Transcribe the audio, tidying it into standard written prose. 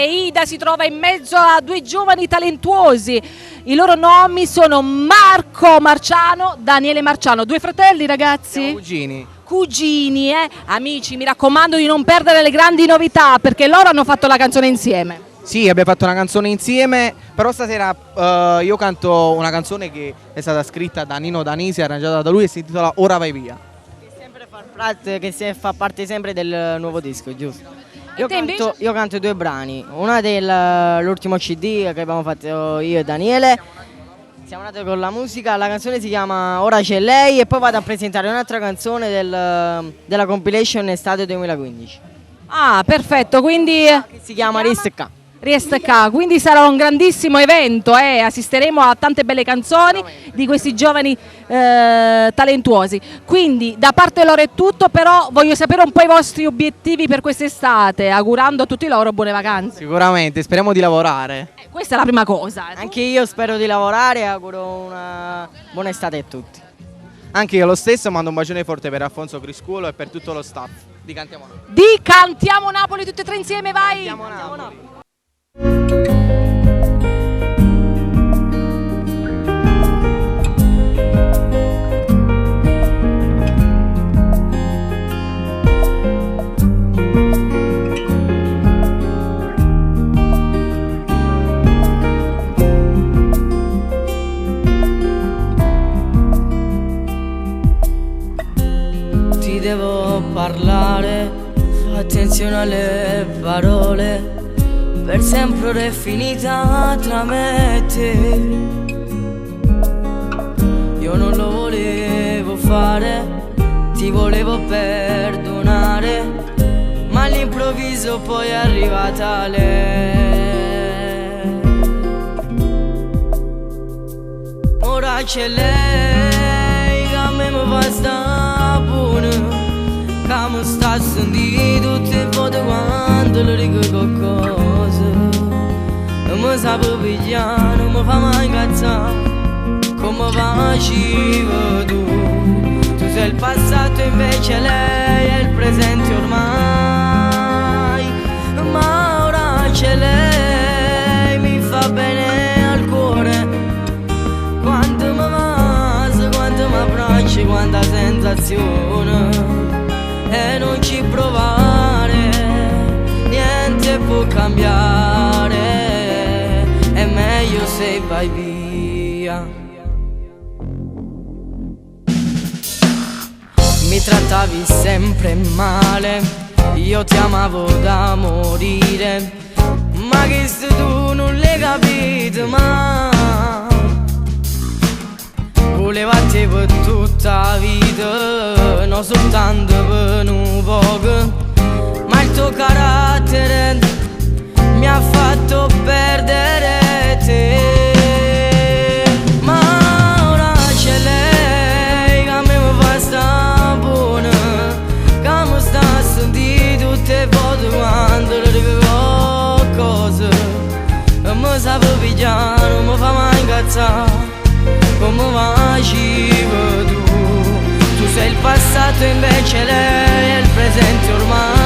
e Ida si trova in mezzo a due giovani talentuosi. I loro nomi sono Marco Marciano, Daniele Marciano, due fratelli ragazzi? Siamo cugini. Cugini, amici, mi raccomando di non perdere le grandi novità perché loro hanno fatto la canzone insieme. Sì, abbiamo fatto una canzone insieme, però stasera io canto una canzone che è stata scritta da Nino Danisi, arrangiata da lui e si intitola Ora vai via. Che fa parte sempre del nuovo disco, giusto? Invece? Io canto due brani, una dell'ultimo CD che abbiamo fatto io e Daniele. Siamo nati con la musica, la canzone si chiama Ora c'è lei e poi vado a presentare un'altra canzone della compilation Estate 2015. Ah, perfetto, quindi Che si chiama Ristecca. Riestecca, quindi sarà un grandissimo evento, assisteremo a tante belle canzoni di questi giovani talentuosi. Quindi da parte loro è tutto, però voglio sapere un po' i vostri obiettivi per quest'estate, augurando a tutti loro buone vacanze. Sicuramente, speriamo di lavorare. Questa è la prima cosa. Anche io spero di lavorare e auguro una buona estate a tutti. Anche io lo stesso, mando un bacione forte per Alfonso Criscuolo e per tutto lo staff di Cantiamo Napoli. Di Cantiamo Napoli tutti e tre insieme, vai! Cantiamo Napoli. Ti devo parlare, fa attenzione alle parole. Per sempre ora è finita tra me e te. Io non lo volevo fare, ti volevo perdonare, ma all'improvviso poi è arrivata lei. Ora c'è lei che a me mi fa sta buona, che mi sta a sentire tutte le volte quando le dico qualcosa. Mi sa pigliare, non mi fa mai incazzare come facevi tu. Tu sei il passato invece lei è il presente ormai. Ma ora c'è lei, mi fa bene al cuore. Quanto mi basa, quanto mi abbracci, quanta sensazione. E non ci provare, niente può cambiare. È meglio se vai via. Mi trattavi sempre male, io ti amavo da morire, ma che se tu non l'hai capito mai. Volevo a te per tutta la vita, non soltanto per un poco, ma il tuo carattere mi ha fatto perdere te. Ma ora c'è lei che a me mi fa sta buona, che mi sta a sentire tutte le volte quando le dico qualcosa. E mi sa pigliare, non mi fa mai incazzare come facevi tu. Tu sei il passato invece lei è il presente ormai.